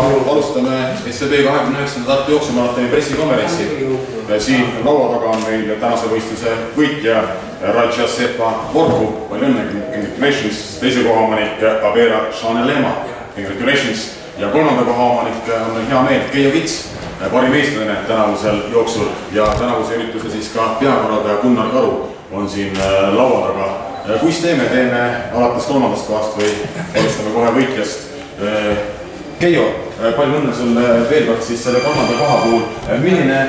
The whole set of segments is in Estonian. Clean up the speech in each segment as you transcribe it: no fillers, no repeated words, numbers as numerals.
Alustame SEB 29. Tartu jooksumaratoni pressikonverentsi. Siin laua taga on meil tänase võistluse võitja Radja Sepa Vorku. Palju õnne, congratulations. Teise koha omanik Abera Šanelema. Congratulations. Ja kolmanda koha omanik on meil hea meel Keijo Kits, parim eestlane tänavusel jooksul ja tänavuse ürituse siis ka peakorraldaja Gunnar Karu on siin laua taga. Kuis teeme alates kolmandast kohast või alustame kohe võitjast? Keijo, palju õnne sulle veel kord siis selle kolmanda koha puhul. Milline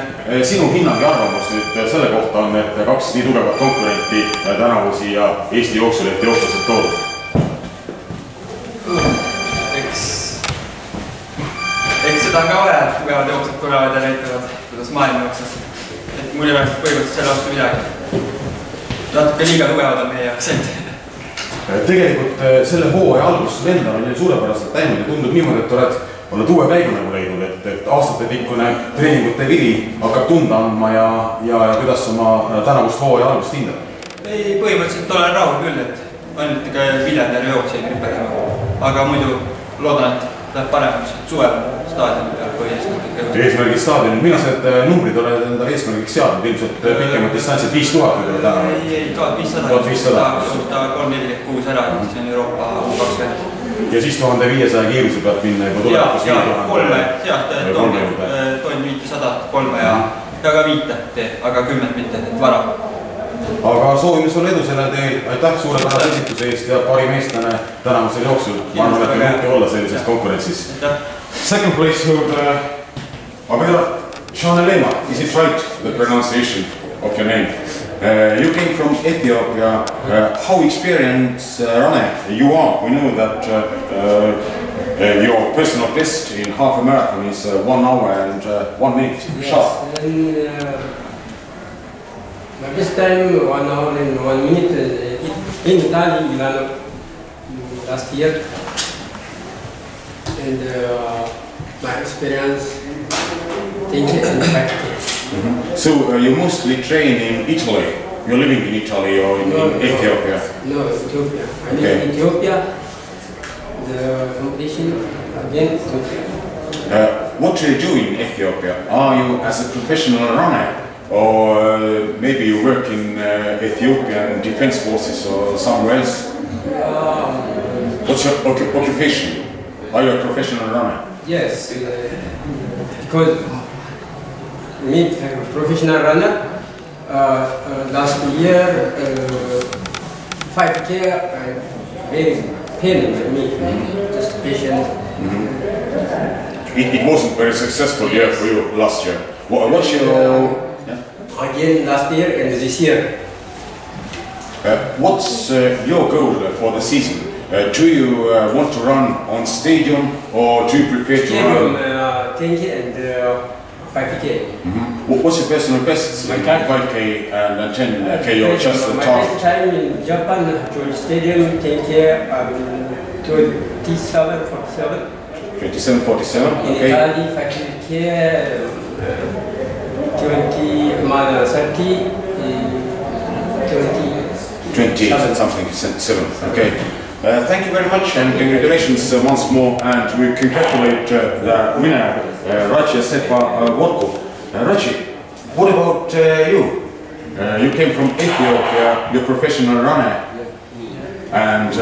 sinu hinnang ja arvamus nüüd selle kohta on, et kaks nii tugevat konkurenti tänavu siia Eesti jooksulehti jooksuselt toodud? Eks seda on ka vaja, et tugevad jooksud tulevad ja näitavad, kuidas maailma jookseb. Et mul ei oleks põhimõtteliselt selle vastu midagi. Natuke liiga tugevad on meie jaoks, et tegelikult selle hooaja alguses endal on suurepäraselt läinud ja tundub niimoodi, et oled uue käigu nagu leidnud, et aastatepikkune treeningute vili hakkab tunda andma ja kuidas oma tänavust hooaja algust hindab? ei, põhimõtteliselt olen rahul küll, et ainult ikka Viljandile jooksja gripperima. Aga muidu loodan, et läheb paremaks suvel staadioni peal või eesmärgid staadionil. Millised numbrid oled enda eesmärgiks seadnud? Ilmselt pikemad distantsid 5000 või täna? Ei, 1500. Tahaks 346 ära, see on Euroopa U20. Ja siis 1500 kiiruse pealt minna juba tulevikus 5000? Kolme, sealt tonn 500, kolme ja ka 5 teeb, aga 10 mitte, et vara. Aga soovime sulle edu sellel teel. Aitäh suurepärase esituse eest ja parim eestlane tänavusel jooksul. Ma arvan, et meil muudki olla sellises konkurentsis. Second place hold Abera Šanelema. Is it right, the pronunciation of your name? You came from Ethiopia. How experienced runner you are? We know that your personal best in half a marathon is 1 hour and 1 minute sharp. My best time 1 hour and 1 minute in Italy, Milano, last year. And my experience, thank you and back. So you mostly train in Italy? You're living in Italy or in Ethiopia? No, Ethiopia. I live in Ethiopia. The competition again Ethiopia. What do you do in Ethiopia? Are you as a professional runner? Or maybe you work in Ethiopian defense forces or somewhere else? What's your occupation? Are you a professional runner? Yes, because me, I'm a professional runner. Last year, 5K, very pain for me, just patient. It wasn't very successful year for you last year. What's your... Again last year and this year. What's your goal for the season? Do you want to run on stadium or do you prefer to run? 10K and 5K. What's your personal best? 5K and 10K or just the target? My best time in Japan, to stadium 10K 27, 47. 27, 47, okay. In Italy 5K 20 something, 7. Okay. Thank you very much and congratulations once more, and we congratulate the winner, Radja Sepa Vorku. Radji, what about you? You came from Ethiopia, you're a professional runner. And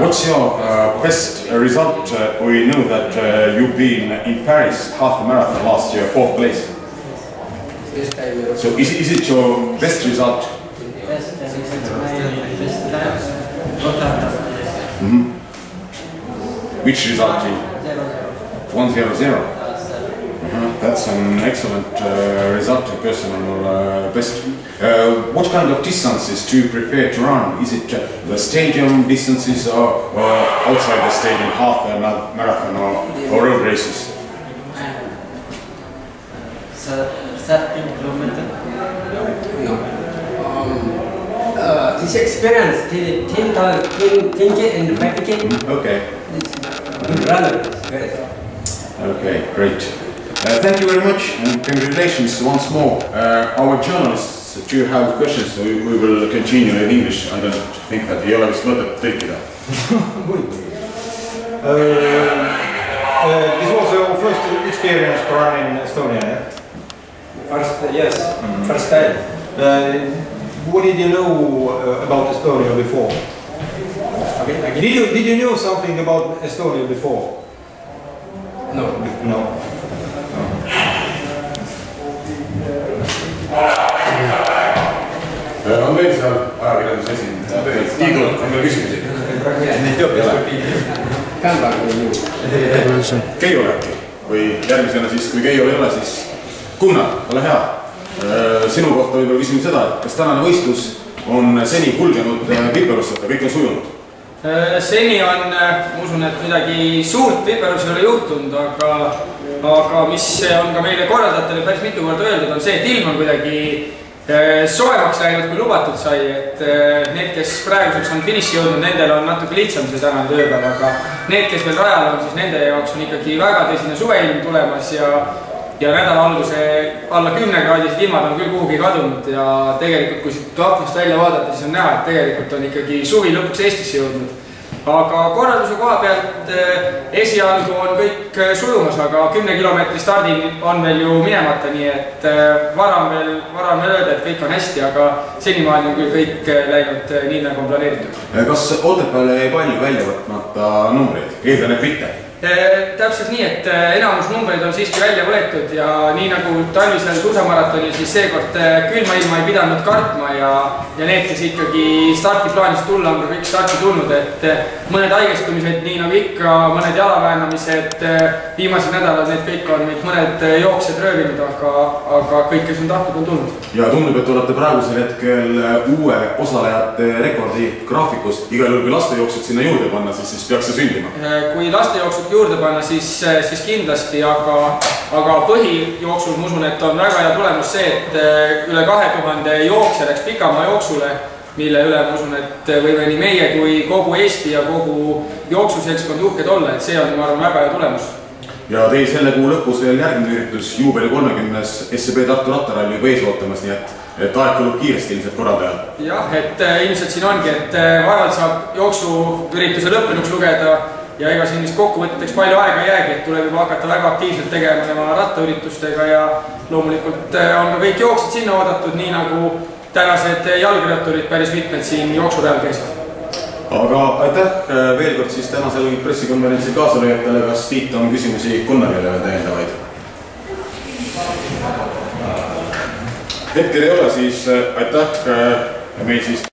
what's your best result? We know that you've been in Paris half a marathon last year, 4th place. So is it your best result? Best Which result? 1:00. That's an excellent result, personal best. What kind of distances do you prefer to run? Is it the stadium distances or outside the stadium, half a marathon or road races? 13 kilometers. No. This experience, 10K and 5K. Okay. Good runner. Okay, great. Thank you very much and congratulations once more. Our journalists, do you have questions? We will continue in English. I don't think that ei ole vist mõtet tõlkida. This was your first experience to run in Estonia, yeah? First time. What did you know about Estonia before? Okay. Did you know something about Estonia before? No. No. On veel seal ajakirjanduse esindaja. Tiidul, on veel küsimusi? Keiol äkki? Või järgmisena siis, kui Keiol ei ole, siis Gunnar, ole hea. Sinu kohta võib-olla küsime seda, et kas tänane võistlus on seni kulgenud viperusteta, kõik on sujunud? Seni on, ma usun, et midagi suurt viperus ei ole juhtunud, aga mis on ka meile korraldajatele päris mitu korda öeldud, on see, et ilm on kuidagi soojemaks läinud, kui lubatud sai, et need, kes praeguseks on finiši jõudnud, nendel on natuke lihtsam see tänane tööpäev, aga need, kes veel rajal on, siis nende jaoks on ikkagi väga tõsine suveilm tulemas ja nädala alguse alla 10-kraadised ilmad on küll kuhugi kadunud ja tegelikult, kui siit aknast välja vaadata, siis on näha, et tegelikult on ikkagi suvi lõpuks Eestisse jõudnud. Aga korralduse koha pealt esialgu on kõik sujumas, aga 10 kilomeetri stardini on veel ju minemata, nii et vara on veel öelda, et kõik on hästi, aga senimaani on küll kõik läinud nii, nagu on planeeritud. Kas Otepääle jäi palju välja võtmata numbreid? Eeldan, et mitte. Täpselt nii, et enamus numbreid on siiski välja võetud ja nii nagu talvisel suusamaratonil, siis seekord külma ilma ei pidanud kartma ja need, kes ikkagi startiplaanist tulla, on ka kõik starti tulnud, et mõned haigestumised, nii nagu ikka, mõned jalaväänamised, viimased nädalad, need kõik on meid mõned jooksjad röövinud, aga kõik, kes on tahtnud, on tulnud. Ja tundub, et olete praegusel hetkel uue osalejate rekordi graafikus, igal juhul kui lastejooksud sinna juurde panna, siis peaks see sündima. Kui lastejooksud juurde panna, siis kindlasti, aga põhijooksul ma usun, et on väga hea tulemus see, et üle 2000 jooksja läks pikamaa jooksule, mille üle ma usun, et võime nii meie kui kogu Eesti ja kogu jooksuseltskond uhked olla, et see on, ma arvan, väga hea tulemus. Ja teil selle kuu lõpus veel järgmine üritus juubeli 30. SCB Tartu rattaralli juba ees ootamas, nii et aeg kulub kiiresti ilmselt korraldajal. Jah, et ilmselt siin ongi, et vaevalt saab jooksuürituse lõppenuks lugeda ja ega siin vist kokkuvõtteks palju aega ei jäägi, et tuleb juba hakata väga aktiivselt tegema rattaüritustega ja loomulikult on ka kõik jooksjad sinna oodatud, nii nagu tänased jalgratturid päris mitmed siin jooksureal käisid. Aga aitäh veel kord siis tänasel pressikonverentsil kaasalööjatele, kas Tiit on küsimusi Gunnarile veel täiendavaid? Hetkel ei ole, siis aitäh meil siis